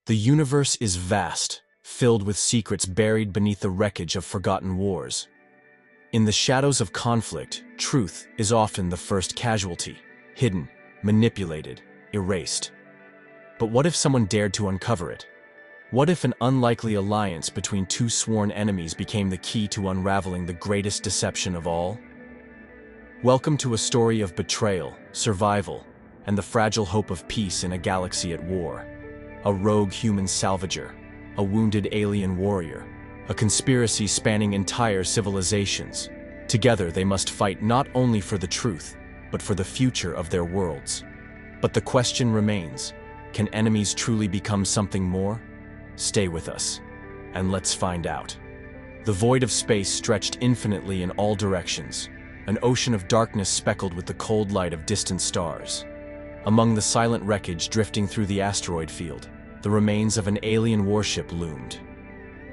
The universe is vast, filled with secrets buried beneath the wreckage of forgotten wars. In the shadows of conflict, truth is often the first casualty, hidden, manipulated, erased. But what if someone dared to uncover it? What if an unlikely alliance between two sworn enemies became the key to unraveling the greatest deception of all? Welcome to a story of betrayal, survival, and the fragile hope of peace in a galaxy at war. A rogue human salvager, a wounded alien warrior, a conspiracy spanning entire civilizations. Together they must fight not only for the truth, but for the future of their worlds. But the question remains, can enemies truly become something more? Stay with us, and let's find out. The void of space stretched infinitely in all directions, an ocean of darkness speckled with the cold light of distant stars. Among the silent wreckage drifting through the asteroid field, the remains of an alien warship loomed.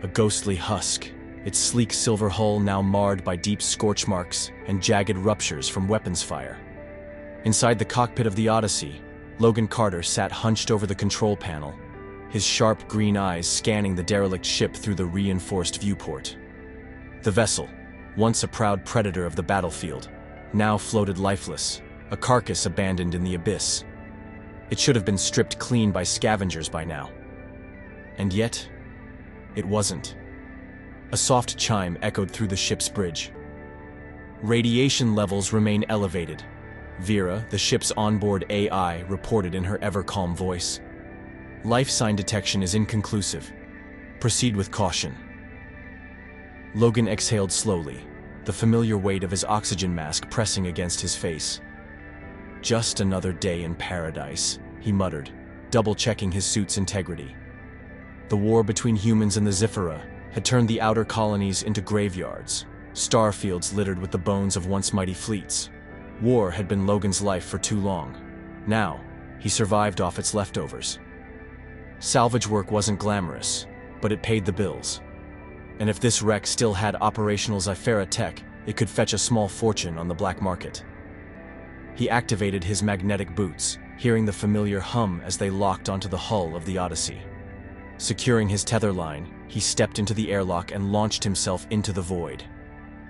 A ghostly husk, its sleek silver hull now marred by deep scorch marks and jagged ruptures from weapons fire. Inside the cockpit of the Odyssey, Logan Carter sat hunched over the control panel, his sharp green eyes scanning the derelict ship through the reinforced viewport. The vessel, once a proud predator of the battlefield, now floated lifeless, a carcass abandoned in the abyss. It should have been stripped clean by scavengers by now. And yet, it wasn't. A soft chime echoed through the ship's bridge. Radiation levels remain elevated. Vera, the ship's onboard AI, reported in her ever-calm voice. Life sign detection is inconclusive. Proceed with caution. Logan exhaled slowly, the familiar weight of his oxygen mask pressing against his face. Just another day in paradise, he muttered, double-checking his suit's integrity. The war between humans and the Zephyra had turned the outer colonies into graveyards, starfields littered with the bones of once mighty fleets. War had been Logan's life for too long. Now, he survived off its leftovers. Salvage work wasn't glamorous, but it paid the bills. And if this wreck still had operational Zephyra tech, it could fetch a small fortune on the black market. He activated his magnetic boots, hearing the familiar hum as they locked onto the hull of the Odyssey. Securing his tether line, he stepped into the airlock and launched himself into the void.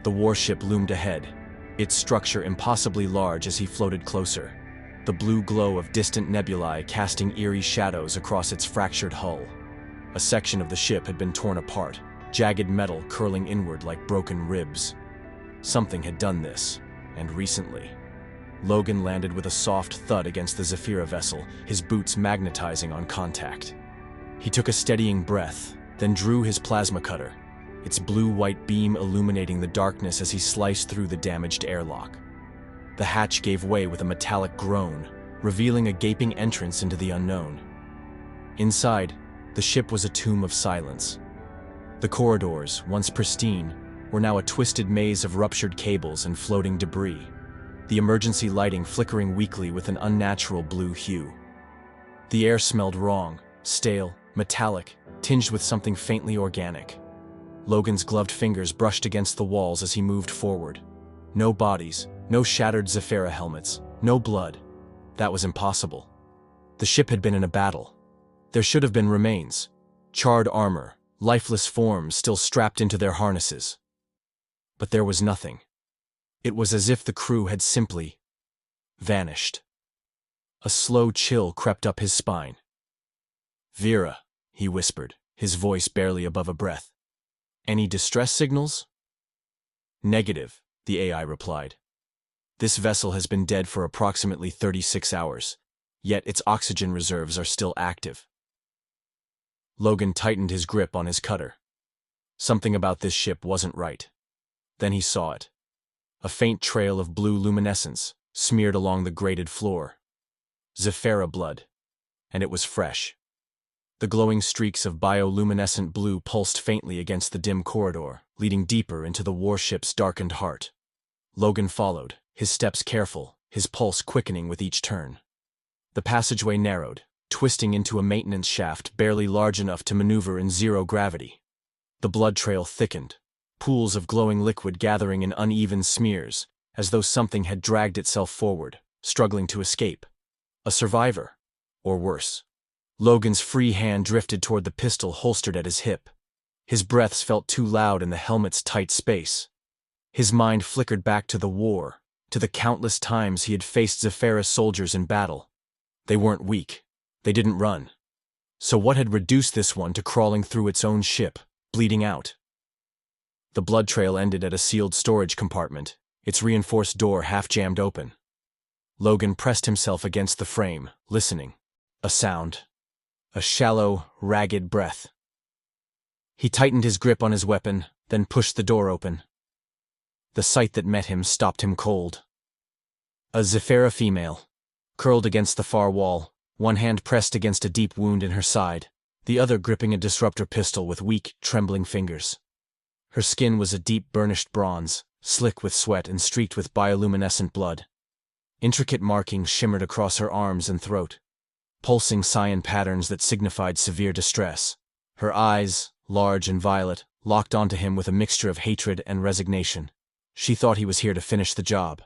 The warship loomed ahead, its structure impossibly large as he floated closer, the blue glow of distant nebulae casting eerie shadows across its fractured hull. A section of the ship had been torn apart, jagged metal curling inward like broken ribs. Something had done this, and recently. Logan landed with a soft thud against the Zephyra vessel, his boots magnetizing on contact. He took a steadying breath, then drew his plasma cutter, its blue-white beam illuminating the darkness as he sliced through the damaged airlock. The hatch gave way with a metallic groan, revealing a gaping entrance into the unknown. Inside, the ship was a tomb of silence. The corridors, once pristine, were now a twisted maze of ruptured cables and floating debris, the emergency lighting flickering weakly with an unnatural blue hue. The air smelled wrong, stale, metallic, tinged with something faintly organic. Logan's gloved fingers brushed against the walls as he moved forward. No bodies, no shattered Zephyra helmets, no blood. That was impossible. The ship had been in a battle. There should have been remains, charred armor, lifeless forms still strapped into their harnesses. But there was nothing. It was as if the crew had simply vanished. A slow chill crept up his spine. "Vera," he whispered, his voice barely above a breath. "Any distress signals?" "Negative," the AI replied. "This vessel has been dead for approximately 36 hours, yet its oxygen reserves are still active." Logan tightened his grip on his cutter. Something about this ship wasn't right. Then he saw it. A faint trail of blue luminescence smeared along the grated floor. Zephyra blood. And it was fresh. The glowing streaks of bioluminescent blue pulsed faintly against the dim corridor, leading deeper into the warship's darkened heart. Logan followed, his steps careful, his pulse quickening with each turn. The passageway narrowed, twisting into a maintenance shaft barely large enough to maneuver in zero gravity. The blood trail thickened, pools of glowing liquid gathering in uneven smears, as though something had dragged itself forward, struggling to escape. A survivor, or worse. Logan's free hand drifted toward the pistol holstered at his hip. His breaths felt too loud in the helmet's tight space. His mind flickered back to the war, to the countless times he had faced Zephyra's soldiers in battle. They weren't weak. They didn't run. So what had reduced this one to crawling through its own ship, bleeding out? The blood trail ended at a sealed storage compartment, its reinforced door half-jammed open. Logan pressed himself against the frame, listening. A sound. A shallow, ragged breath. He tightened his grip on his weapon, then pushed the door open. The sight that met him stopped him cold. A Zephyra female, curled against the far wall, one hand pressed against a deep wound in her side, the other gripping a disruptor pistol with weak, trembling fingers. Her skin was a deep burnished bronze, slick with sweat and streaked with bioluminescent blood. Intricate markings shimmered across her arms and throat, pulsing cyan patterns that signified severe distress. Her eyes, large and violet, locked onto him with a mixture of hatred and resignation. She thought he was here to finish the job.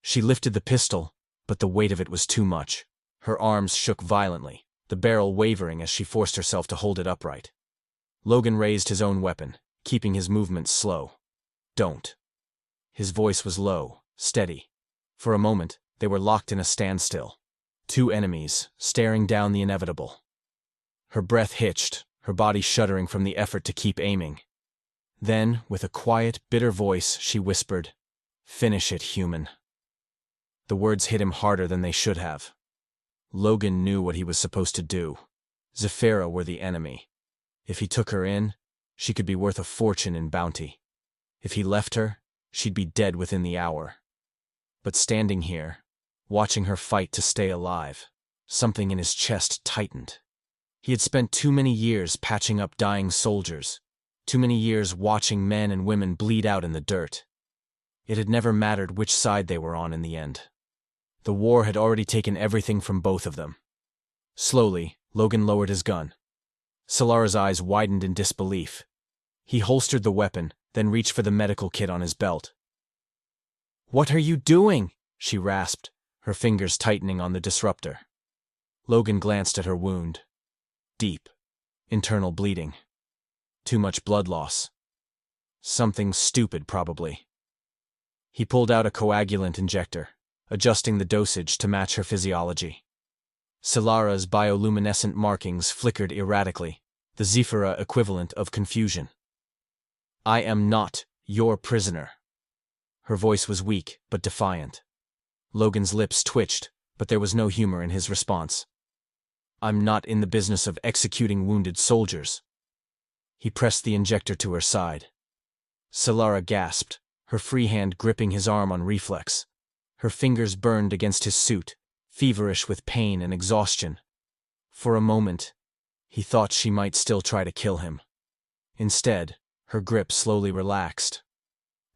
She lifted the pistol, but the weight of it was too much. Her arms shook violently, the barrel wavering as she forced herself to hold it upright. Logan raised his own weapon, keeping his movements slow. Don't. His voice was low, steady. For a moment, they were locked in a standstill. Two enemies, staring down the inevitable. Her breath hitched, her body shuddering from the effort to keep aiming. Then, with a quiet, bitter voice, she whispered, "Finish it, human." The words hit him harder than they should have. Logan knew what he was supposed to do. Zephyra were the enemy. If he took her in, she could be worth a fortune in bounty. If he left her, she'd be dead within the hour. But standing here, watching her fight to stay alive, something in his chest tightened. He had spent too many years patching up dying soldiers, too many years watching men and women bleed out in the dirt. It had never mattered which side they were on in the end. The war had already taken everything from both of them. Slowly, Logan lowered his gun. Solara's eyes widened in disbelief. He holstered the weapon, then reached for the medical kit on his belt. "What are you doing?" she rasped, her fingers tightening on the disruptor. Logan glanced at her wound. Deep. Internal bleeding. Too much blood loss. Something stupid, probably. He pulled out a coagulant injector, adjusting the dosage to match her physiology. Solara's bioluminescent markings flickered erratically, the Zephyra equivalent of confusion. "I am not your prisoner." Her voice was weak, but defiant. Logan's lips twitched, but there was no humor in his response. "I'm not in the business of executing wounded soldiers." He pressed the injector to her side. Solara gasped, her free hand gripping his arm on reflex. Her fingers burned against his suit, feverish with pain and exhaustion. For a moment, he thought she might still try to kill him. Instead, her grip slowly relaxed.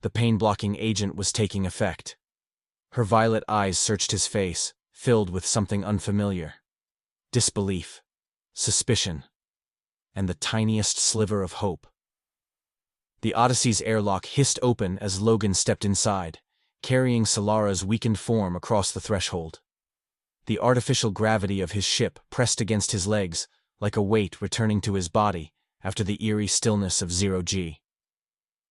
The pain-blocking agent was taking effect. Her violet eyes searched his face, filled with something unfamiliar. Disbelief, suspicion, and the tiniest sliver of hope. The Odyssey's airlock hissed open as Logan stepped inside, carrying Solara's weakened form across the threshold. The artificial gravity of his ship pressed against his legs, like a weight returning to his body after the eerie stillness of 0G.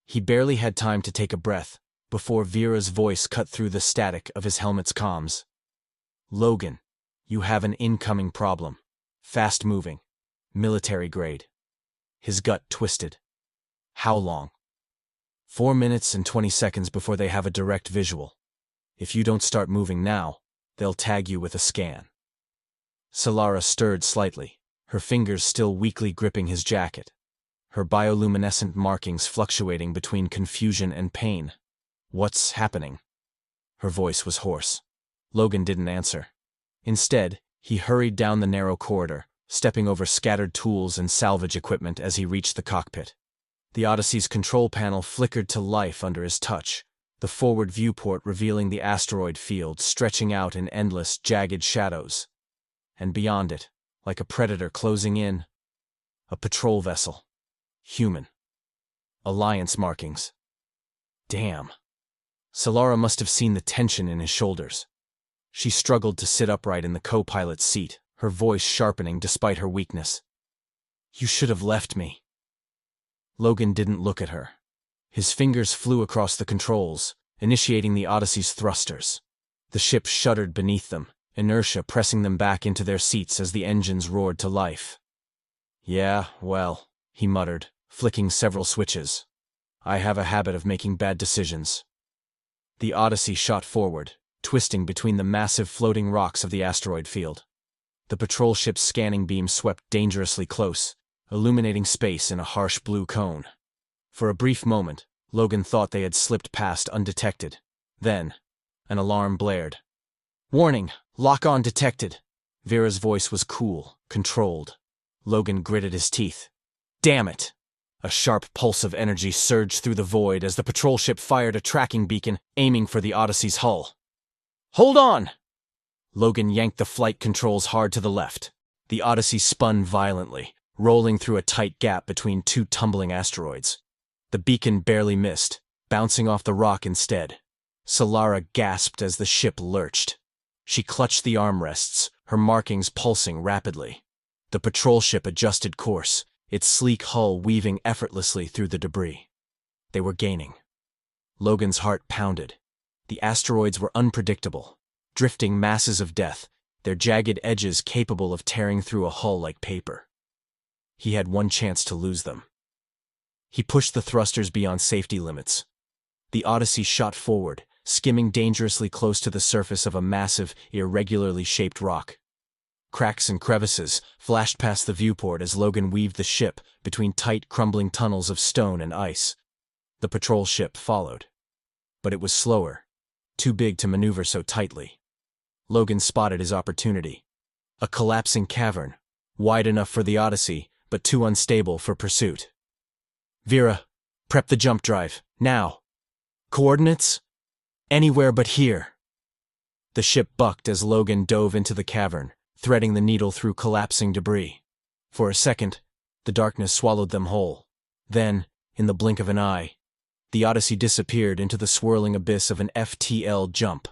He barely had time to take a breath before Vera's voice cut through the static of his helmet's comms. "Logan, you have an incoming problem. Fast-moving. Military grade." His gut twisted. "How long?" 4 minutes and 20 seconds before they have a direct visual. If you don't start moving now, they'll tag you with a scan. Solara stirred slightly, her fingers still weakly gripping his jacket, her bioluminescent markings fluctuating between confusion and pain. "What's happening?" Her voice was hoarse. Logan didn't answer. Instead, he hurried down the narrow corridor, stepping over scattered tools and salvage equipment as he reached the cockpit. The Odyssey's control panel flickered to life under his touch, the forward viewport revealing the asteroid field stretching out in endless, jagged shadows. And beyond it, like a predator closing in, a patrol vessel. Human. Alliance markings. Damn. Solara must have seen the tension in his shoulders. She struggled to sit upright in the co-pilot's seat, her voice sharpening despite her weakness. "You should have left me." Logan didn't look at her. His fingers flew across the controls, initiating the Odyssey's thrusters. The ship shuddered beneath them, inertia pressing them back into their seats as the engines roared to life. "Yeah, well," he muttered, flicking several switches. "I have a habit of making bad decisions." The Odyssey shot forward, twisting between the massive floating rocks of the asteroid field. The patrol ship's scanning beam swept dangerously close, illuminating space in a harsh blue cone. For a brief moment, Logan thought they had slipped past undetected. Then, an alarm blared. "Warning! Lock-on detected!" Vera's voice was cool, controlled. Logan gritted his teeth. "Damn it!" A sharp pulse of energy surged through the void as the patrol ship fired a tracking beacon, aiming for the Odyssey's hull. "Hold on!" Logan yanked the flight controls hard to the left. The Odyssey spun violently, rolling through a tight gap between two tumbling asteroids. The beacon barely missed, bouncing off the rock instead. Solara gasped as the ship lurched. She clutched the armrests, her markings pulsing rapidly. The patrol ship adjusted course, its sleek hull weaving effortlessly through the debris. They were gaining. Logan's heart pounded. The asteroids were unpredictable, drifting masses of death, their jagged edges capable of tearing through a hull like paper. He had one chance to lose them. He pushed the thrusters beyond safety limits. The Odyssey shot forward, skimming dangerously close to the surface of a massive, irregularly shaped rock. Cracks and crevices flashed past the viewport as Logan weaved the ship between tight, crumbling tunnels of stone and ice. The patrol ship followed. But it was slower, too big to maneuver so tightly. Logan spotted his opportunity. A collapsing cavern, wide enough for the Odyssey, but too unstable for pursuit. "Vera, prep the jump drive, now." "Coordinates?" "Anywhere but here." The ship bucked as Logan dove into the cavern, threading the needle through collapsing debris. For a second, the darkness swallowed them whole. Then, in the blink of an eye, the Odyssey disappeared into the swirling abyss of an FTL jump.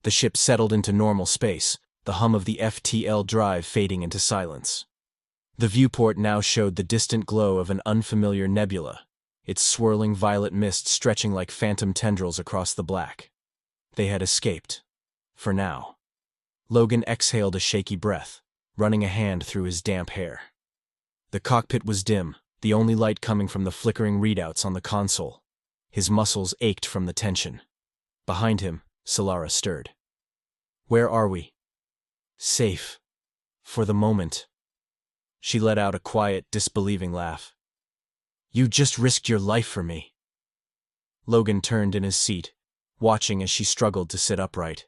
The ship settled into normal space, the hum of the FTL drive fading into silence. The viewport now showed the distant glow of an unfamiliar nebula, its swirling violet mist stretching like phantom tendrils across the black. They had escaped. For now. Logan exhaled a shaky breath, running a hand through his damp hair. The cockpit was dim, the only light coming from the flickering readouts on the console. His muscles ached from the tension. Behind him, Solara stirred. "Where are we?" "Safe. For the moment." She let out a quiet, disbelieving laugh. "You just risked your life for me." Logan turned in his seat, watching as she struggled to sit upright.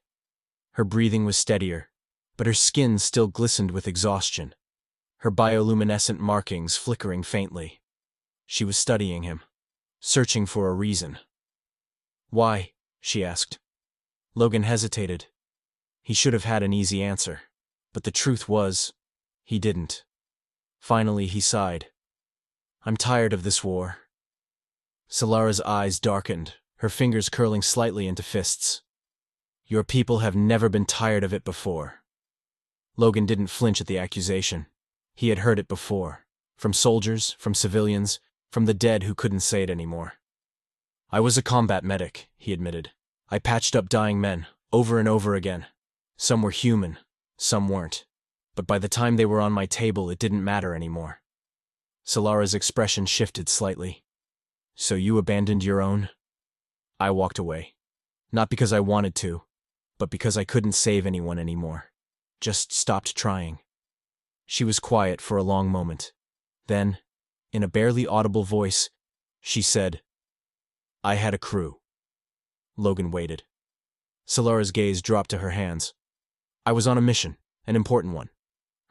Her breathing was steadier, but her skin still glistened with exhaustion, her bioluminescent markings flickering faintly. She was studying him, searching for a reason. "Why?" she asked. Logan hesitated. He should have had an easy answer, but the truth was, he didn't. Finally, he sighed. "I'm tired of this war." Solara's eyes darkened, her fingers curling slightly into fists. "Your people have never been tired of it before." Logan didn't flinch at the accusation. He had heard it before. From soldiers, from civilians, from the dead who couldn't say it anymore. "I was a combat medic," he admitted. "I patched up dying men, over and over again. Some were human, some weren't. But by the time they were on my table, it didn't matter anymore." Solara's expression shifted slightly. "So you abandoned your own?" I walked away. Not because I wanted to, but because I couldn't save anyone anymore. Just stopped trying. She was quiet for a long moment. Then, in a barely audible voice, she said, "I had a crew." Logan waited. Solara's gaze dropped to her hands. "I was on a mission, an important one."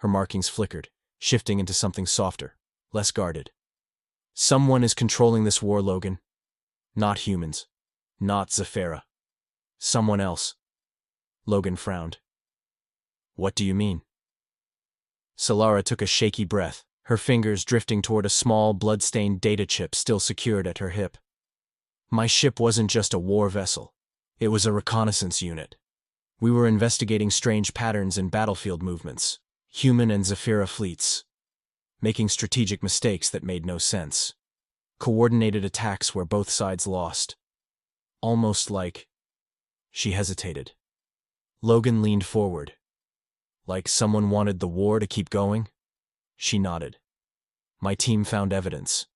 Her markings flickered, shifting into something softer, less guarded. "Someone is controlling this war, Logan. Not humans. Not Zephyra. Someone else." Logan frowned. "What do you mean?" Solara took a shaky breath, her fingers drifting toward a small, blood-stained data chip still secured at her hip. "My ship wasn't just a war vessel. It was a reconnaissance unit. We were investigating strange patterns in battlefield movements. human and Zephyra fleets, making strategic mistakes that made no sense. Coordinated attacks where both sides lost. Almost like... She hesitated. Logan leaned forward. Like someone wanted the war to keep going? She nodded. My team found evidence.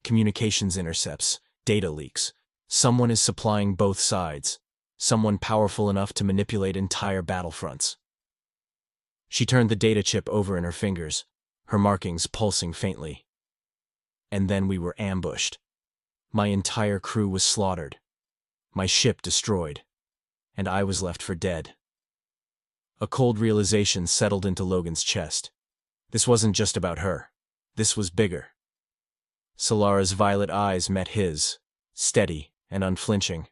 Communications intercepts, data leaks. Someone is supplying both sides. Someone powerful enough to manipulate entire battlefronts. She turned the data chip over in her fingers, her markings pulsing faintly. And then we were ambushed. My entire crew was slaughtered. My ship destroyed. And I was left for dead. A cold realization settled into Logan's chest. This wasn't just about her. This was bigger. Solara's violet eyes met his, steady and unflinching.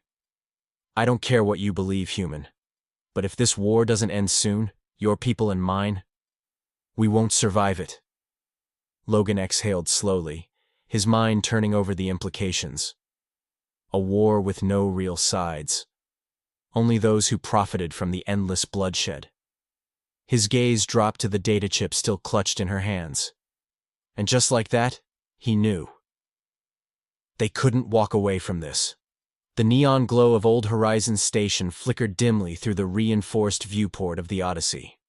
I don't care what you believe, human. But if this war doesn't end soon, your people and mine, we won't survive it. Logan exhaled slowly, his mind turning over the implications. A war with no real sides. Only those who profited from the endless bloodshed. His gaze dropped to the data chip still clutched in her hands. And just like that, he knew. They couldn't walk away from this. The neon glow of Old Horizons Station flickered dimly through the reinforced viewport of the Odyssey.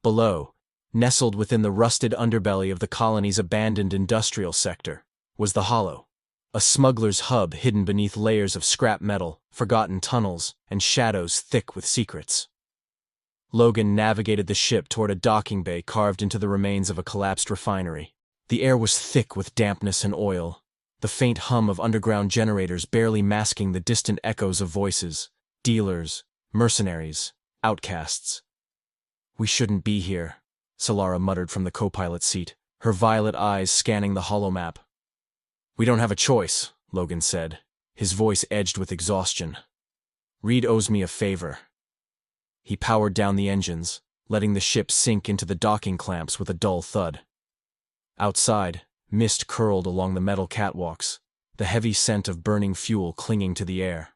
Below, nestled within the rusted underbelly of the colony's abandoned industrial sector, was the Hollow, a smuggler's hub hidden beneath layers of scrap metal, forgotten tunnels, and shadows thick with secrets. Logan navigated the ship toward a docking bay carved into the remains of a collapsed refinery. The air was thick with dampness and oil, the faint hum of underground generators barely masking the distant echoes of voices, dealers, mercenaries, outcasts. We shouldn't be here, Solara muttered from the co-pilot seat, her violet eyes scanning the holomap. We don't have a choice, Logan said, his voice edged with exhaustion. Reed owes me a favor. He powered down the engines, letting the ship sink into the docking clamps with a dull thud. Outside, mist curled along the metal catwalks, the heavy scent of burning fuel clinging to the air.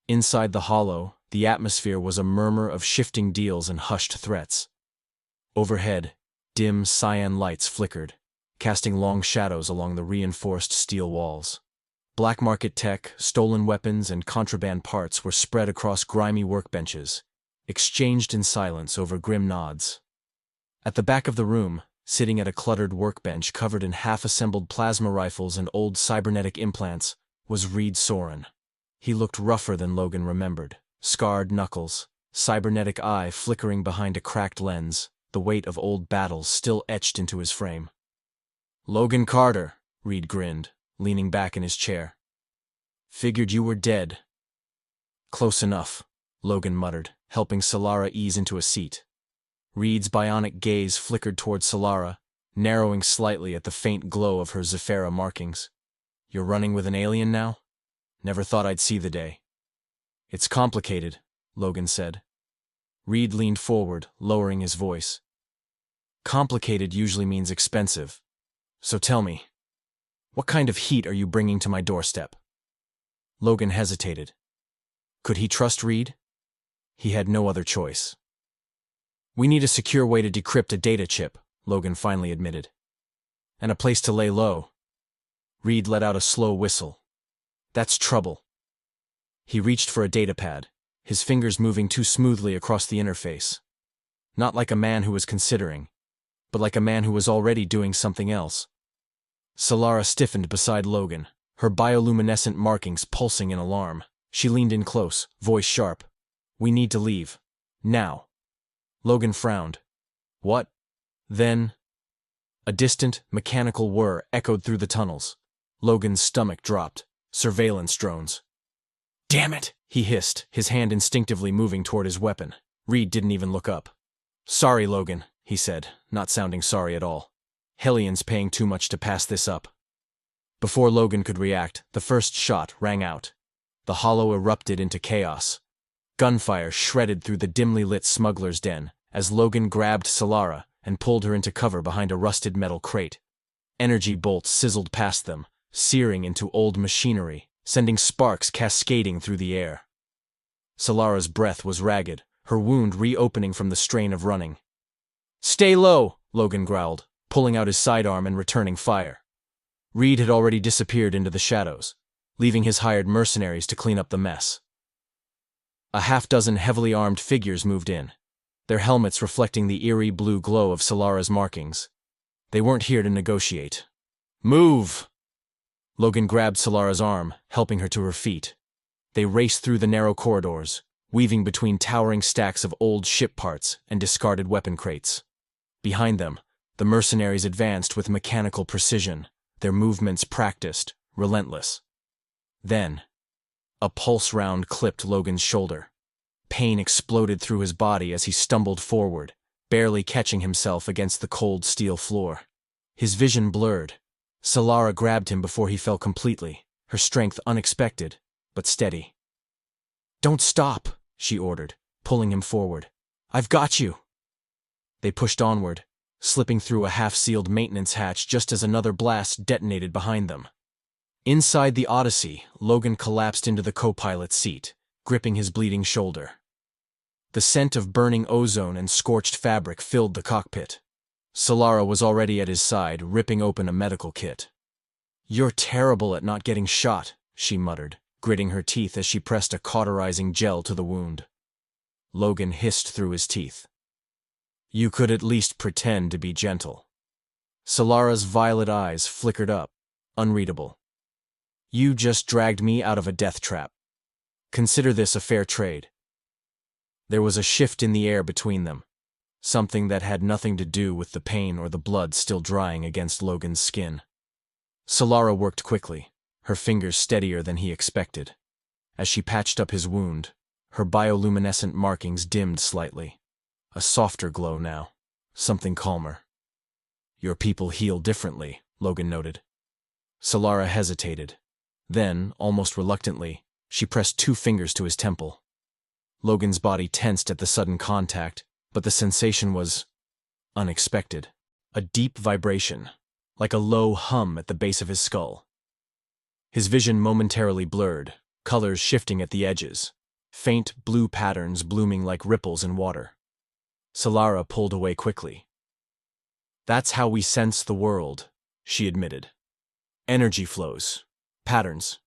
Inside the Hollow, the atmosphere was a murmur of shifting deals and hushed threats. Overhead, dim cyan lights flickered, casting long shadows along the reinforced steel walls. Black market tech, stolen weapons, and contraband parts were spread across grimy workbenches, exchanged in silence over grim nods. At the back of the room, sitting at a cluttered workbench covered in half-assembled plasma rifles and old cybernetic implants, was Reed Soren. He looked rougher than Logan remembered, scarred knuckles, cybernetic eye flickering behind a cracked lens, the weight of old battles still etched into his frame. Logan Carter, Reed grinned, leaning back in his chair. Figured you were dead. Close enough, Logan muttered, helping Solara ease into a seat. Reed's bionic gaze flickered toward Solara, narrowing slightly at the faint glow of her Zephyra markings. You're running with an alien now? Never thought I'd see the day. It's complicated, Logan said. Reed leaned forward, lowering his voice. Complicated usually means expensive. So tell me, what kind of heat are you bringing to my doorstep? Logan hesitated. Could he trust Reed? He had no other choice. We need a secure way to decrypt a data chip, Logan finally admitted. And a place to lay low. Reed let out a slow whistle. That's trouble. He reached for a datapad, his fingers moving too smoothly across the interface. Not like a man who was considering, but like a man who was already doing something else. Solara stiffened beside Logan, her bioluminescent markings pulsing in alarm. She leaned in close, voice sharp. We need to leave. Now. Logan frowned. What? Then? A distant, mechanical whir echoed through the tunnels. Logan's stomach dropped. Surveillance drones. Damn it, he hissed, his hand instinctively moving toward his weapon. Reed didn't even look up. Sorry, Logan, he said, not sounding sorry at all. Hellions paying too much to pass this up. Before Logan could react, the first shot rang out. The Hollow erupted into chaos. Gunfire shredded through the dimly lit smuggler's den as Logan grabbed Solara and pulled her into cover behind a rusted metal crate. Energy bolts sizzled past them, searing into old machinery, sending sparks cascading through the air. Solara's breath was ragged, her wound reopening from the strain of running. Stay low, Logan growled, pulling out his sidearm and returning fire. Reed had already disappeared into the shadows, leaving his hired mercenaries to clean up the mess. A half-dozen heavily armed figures moved in, their helmets reflecting the eerie blue glow of Solara's markings. They weren't here to negotiate. Move! Logan grabbed Solara's arm, helping her to her feet. They raced through the narrow corridors, weaving between towering stacks of old ship parts and discarded weapon crates. Behind them, the mercenaries advanced with mechanical precision, their movements practiced, relentless. Then, a pulse round clipped Logan's shoulder. Pain exploded through his body as he stumbled forward, barely catching himself against the cold steel floor. His vision blurred. Solara grabbed him before he fell completely, her strength unexpected, but steady. "Don't stop," she ordered, pulling him forward. "I've got you." They pushed onward, slipping through a half-sealed maintenance hatch just as another blast detonated behind them. Inside the Odyssey, Logan collapsed into the co-pilot's seat, gripping his bleeding shoulder. The scent of burning ozone and scorched fabric filled the cockpit. Solara was already at his side, ripping open a medical kit. "You're terrible at not getting shot," she muttered, gritting her teeth as she pressed a cauterizing gel to the wound. Logan hissed through his teeth. "You could at least pretend to be gentle." Solara's violet eyes flickered up, unreadable. "You just dragged me out of a death trap. Consider this a fair trade." There was a shift in the air between them, something that had nothing to do with the pain or the blood still drying against Logan's skin. Solara worked quickly, her fingers steadier than he expected. As she patched up his wound, her bioluminescent markings dimmed slightly. A softer glow now, something calmer. "Your people heal differently," Logan noted. Solara hesitated. Then, almost reluctantly, she pressed 2 fingers to his temple. Logan's body tensed at the sudden contact, but the sensation was unexpected. A deep vibration, like a low hum at the base of his skull. His vision momentarily blurred, colors shifting at the edges, faint blue patterns blooming like ripples in water. Solara pulled away quickly. "That's how we sense the world," she admitted. "Energy flows, patterns,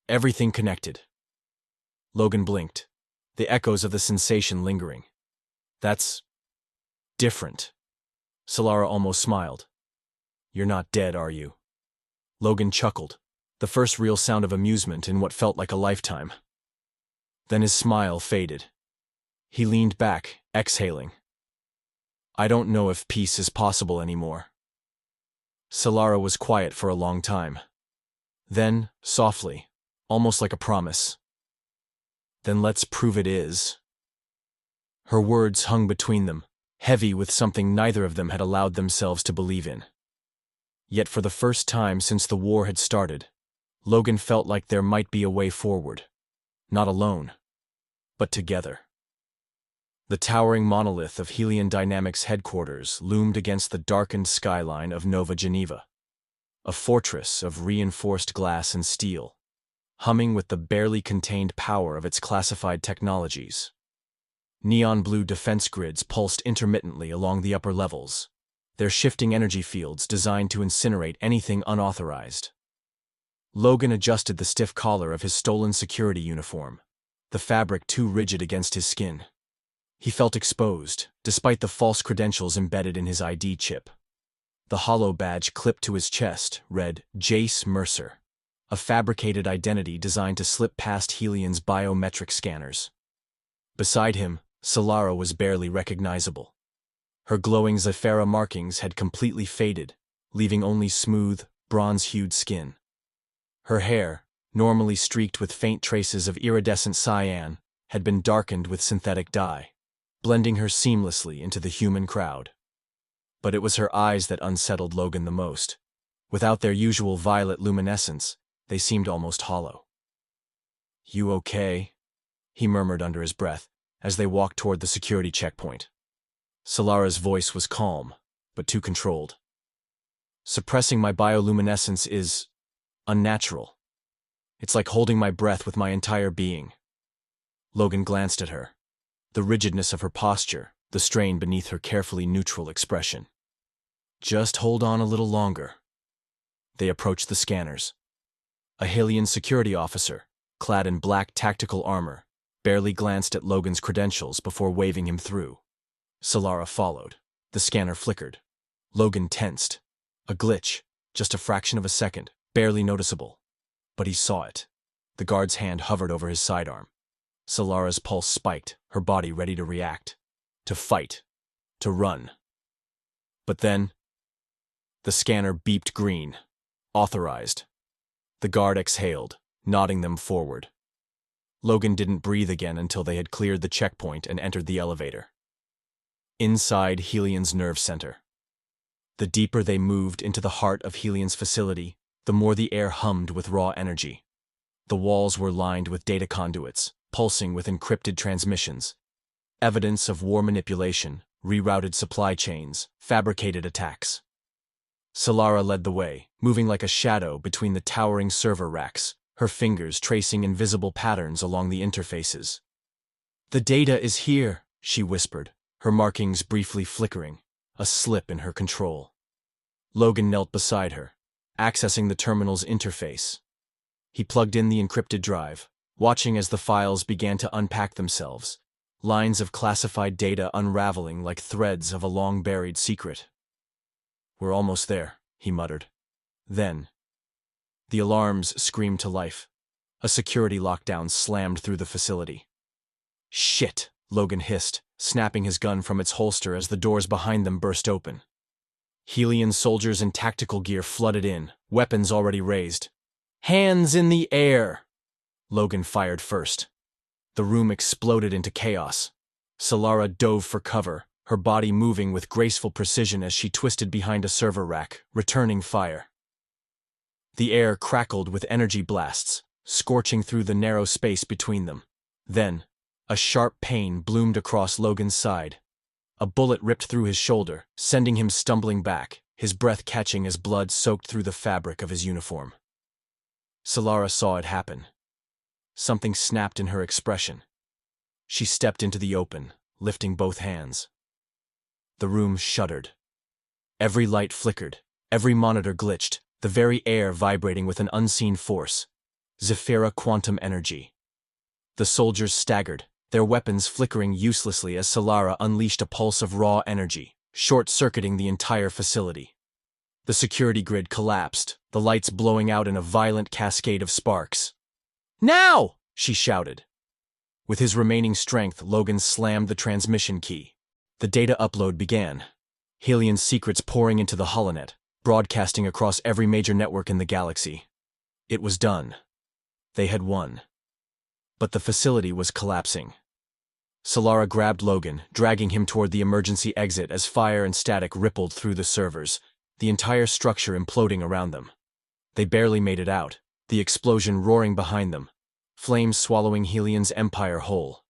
everything connected." Logan blinked, the echoes of the sensation lingering. "That's different." Solara almost smiled. "You're not dead, are you?" Logan chuckled, the first real sound of amusement in what felt like a lifetime. Then his smile faded. He leaned back, exhaling. "I don't know if peace is possible anymore." Solara was quiet for a long time. Then, softly, almost like a promise, "Then let's prove it is." Her words hung between them, heavy with something neither of them had allowed themselves to believe in. Yet for the first time since the war had started, Logan felt like there might be a way forward. Not alone, but together. The towering monolith of Helion Dynamics headquarters loomed against the darkened skyline of Nova Geneva, a fortress of reinforced glass and steel, humming with the barely contained power of its classified technologies. Neon blue defense grids pulsed intermittently along the upper levels, their shifting energy fields designed to incinerate anything unauthorized. Logan adjusted the stiff collar of his stolen security uniform, the fabric too rigid against his skin. He felt exposed, despite the false credentials embedded in his ID chip. The hollow badge clipped to his chest read Jace Mercer, a fabricated identity designed to slip past Helion's biometric scanners. Beside him, Solara was barely recognizable. Her glowing Zephyra markings had completely faded, leaving only smooth, bronze-hued skin. Her hair, normally streaked with faint traces of iridescent cyan, had been darkened with synthetic dye, blending her seamlessly into the human crowd. But it was her eyes that unsettled Logan the most. Without their usual violet luminescence, they seemed almost hollow. "You okay?" he murmured under his breath, as they walked toward the security checkpoint. Solara's voice was calm, but too controlled. "Suppressing my bioluminescence is unnatural. It's like holding my breath with my entire being." Logan glanced at her. The rigidness of her posture, the strain beneath her carefully neutral expression. Just hold on a little longer. They approached the scanners. A Hylian security officer, clad in black tactical armor, barely glanced at Logan's credentials before waving him through. Solara followed. The scanner flickered. Logan tensed. A glitch, just a fraction of a second, barely noticeable. But he saw it. The guard's hand hovered over his sidearm. Solara's pulse spiked, her body ready to react. To fight. To run. But then, the scanner beeped green. Authorized. The guard exhaled, nodding them forward. Logan didn't breathe again until they had cleared the checkpoint and entered the elevator. Inside Hylian's nerve center. The deeper they moved into the heart of Hylian's facility, the more the air hummed with raw energy. The walls were lined with data conduits, pulsing with encrypted transmissions. Evidence of war manipulation, rerouted supply chains, fabricated attacks. Solara led the way, moving like a shadow between the towering server racks, her fingers tracing invisible patterns along the interfaces. "The data is here," she whispered, her markings briefly flickering, a slip in her control. Logan knelt beside her, accessing the terminal's interface. He plugged in the encrypted drive, watching as the files began to unpack themselves, lines of classified data unraveling like threads of a long-buried secret. "We're almost there," he muttered. Then, the alarms screamed to life. A security lockdown slammed through the facility. "Shit," Logan hissed, snapping his gun from its holster as the doors behind them burst open. Hylian soldiers in tactical gear flooded in, weapons already raised. "Hands in the air!" Logan fired first. The room exploded into chaos. Solara dove for cover, her body moving with graceful precision as she twisted behind a server rack, returning fire. The air crackled with energy blasts, scorching through the narrow space between them. Then, a sharp pain bloomed across Logan's side. A bullet ripped through his shoulder, sending him stumbling back, his breath catching as blood soaked through the fabric of his uniform. Solara saw it happen. Something snapped in her expression. She stepped into the open, lifting both hands. The room shuddered. Every light flickered, every monitor glitched, the very air vibrating with an unseen force. Zephyra quantum energy. The soldiers staggered, their weapons flickering uselessly as Solara unleashed a pulse of raw energy, short-circuiting the entire facility. The security grid collapsed, the lights blowing out in a violent cascade of sparks. "Now!" she shouted. With his remaining strength, Logan slammed the transmission key. The data upload began. Hylian's secrets pouring into the holonet, broadcasting across every major network in the galaxy. It was done. They had won. But the facility was collapsing. Solara grabbed Logan, dragging him toward the emergency exit as fire and static rippled through the servers, the entire structure imploding around them. They barely made it out, the explosion roaring behind them, flames swallowing Hylian's empire whole.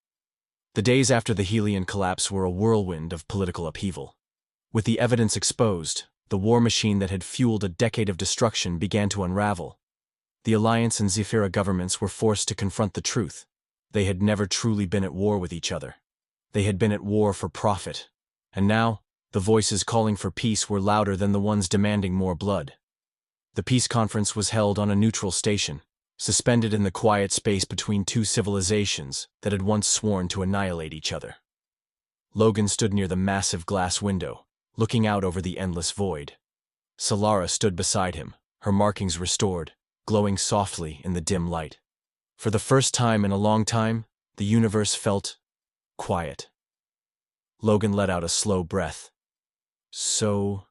The days after the Hylian collapse were a whirlwind of political upheaval. With the evidence exposed, the war machine that had fueled a decade of destruction began to unravel. The Alliance and Zephyra governments were forced to confront the truth. They had never truly been at war with each other. They had been at war for profit. And now, the voices calling for peace were louder than the ones demanding more blood. The peace conference was held on a neutral station, suspended in the quiet space between two civilizations that had once sworn to annihilate each other. Logan stood near the massive glass window, looking out over the endless void. Solara stood beside him, her markings restored, glowing softly in the dim light. For the first time in a long time, the universe felt quiet. Logan let out a slow breath. "So,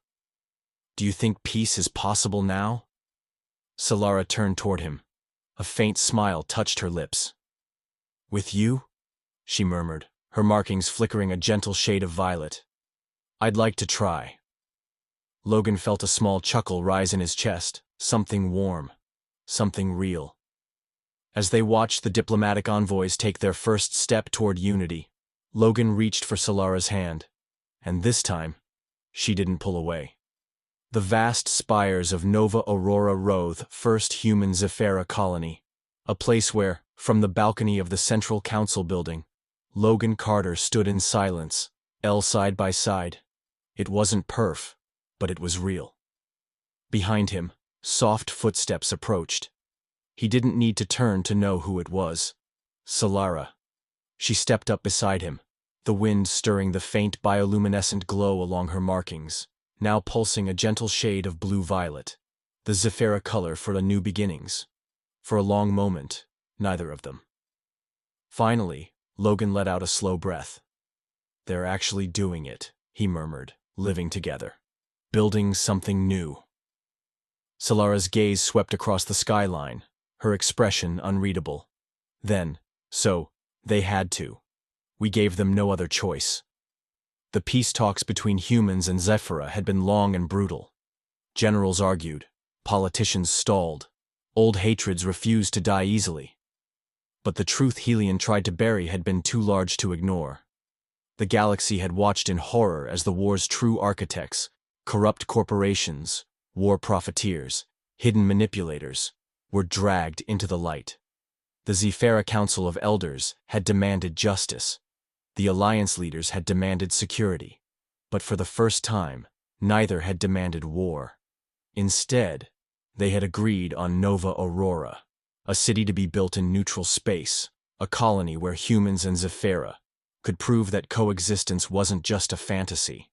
do you think peace is possible now?" Solara turned toward him. A faint smile touched her lips. "With you?" she murmured, her markings flickering a gentle shade of violet. "I'd like to try." Logan felt a small chuckle rise in his chest, something warm, something real. As they watched the diplomatic envoys take their first step toward unity, Logan reached for Solara's hand, and this time, she didn't pull away. The vast spires of Nova Aurora Roth, first human Zephyra colony, a place where, from the balcony of the Central Council building, Logan Carter stood in silence, L side by side. It wasn't perf, but it was real. Behind him, soft footsteps approached. He didn't need to turn to know who it was. Solara. She stepped up beside him, the wind stirring the faint bioluminescent glow along her markings, now pulsing a gentle shade of blue-violet, the Zephyra color for a new beginnings. For a long moment, neither of them. Finally, Logan let out a slow breath. They're actually doing it, he murmured, living together. Building something new. Solara's gaze swept across the skyline, her expression unreadable. Then, so, they had to. We gave them no other choice. The peace talks between humans and Zephyra had been long and brutal. Generals argued, politicians stalled, old hatreds refused to die easily. But the truth Helion tried to bury had been too large to ignore. The galaxy had watched in horror as the war's true architects, corrupt corporations, war profiteers, hidden manipulators, were dragged into the light. The Zephyra Council of Elders had demanded justice. The Alliance leaders had demanded security. But for the first time, neither had demanded war. Instead, they had agreed on Nova Aurora, a city to be built in neutral space, a colony where humans and Zephyra could prove that coexistence wasn't just a fantasy.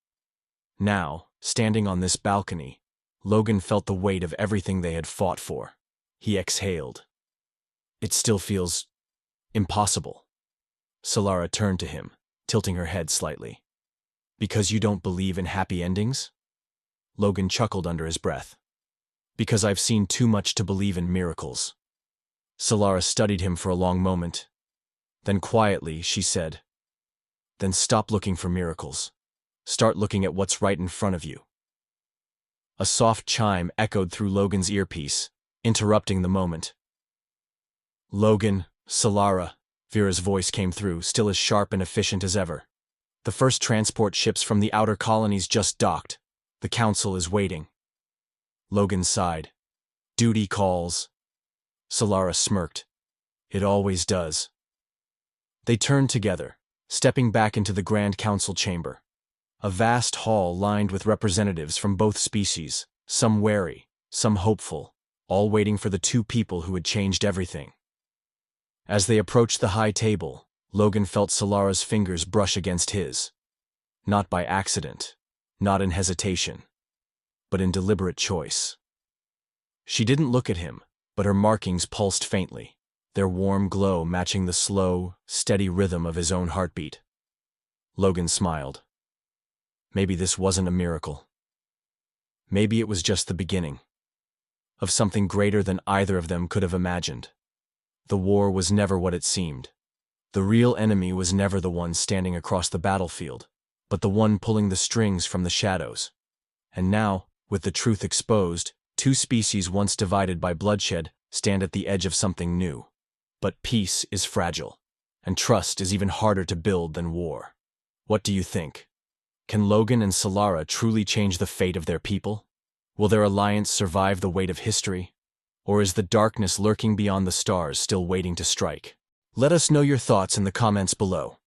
Now, standing on this balcony, Logan felt the weight of everything they had fought for. He exhaled. It still feels impossible. Solara turned to him, tilting her head slightly. Because you don't believe in happy endings? Logan chuckled under his breath. Because I've seen too much to believe in miracles. Solara studied him for a long moment. Then quietly, she said, Then stop looking for miracles. Start looking at what's right in front of you. A soft chime echoed through Logan's earpiece, interrupting the moment. Logan, Solara, Vera's voice came through, still as sharp and efficient as ever. The first transport ships from the outer colonies just docked. The council is waiting. Logan sighed. Duty calls. Solara smirked. It always does. They turned together, stepping back into the Grand Council chamber. A vast hall lined with representatives from both species, some wary, some hopeful, all waiting for the two people who had changed everything. As they approached the high table, Logan felt Solara's fingers brush against his. Not by accident, not in hesitation, but in deliberate choice. She didn't look at him, but her markings pulsed faintly, their warm glow matching the slow, steady rhythm of his own heartbeat. Logan smiled. Maybe this wasn't a miracle. Maybe it was just the beginning of something greater than either of them could have imagined. The war was never what it seemed. The real enemy was never the one standing across the battlefield, but the one pulling the strings from the shadows. And now, with the truth exposed, two species once divided by bloodshed stand at the edge of something new. But peace is fragile, and trust is even harder to build than war. What do you think? Can Logan and Solara truly change the fate of their people? Will their alliance survive the weight of history? Or is the darkness lurking beyond the stars still waiting to strike? Let us know your thoughts in the comments below.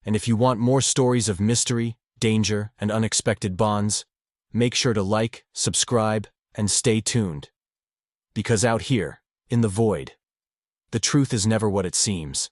And if you want more stories of mystery, danger, and unexpected bonds, make sure to like, subscribe, and stay tuned. Because out here, in the void, the truth is never what it seems.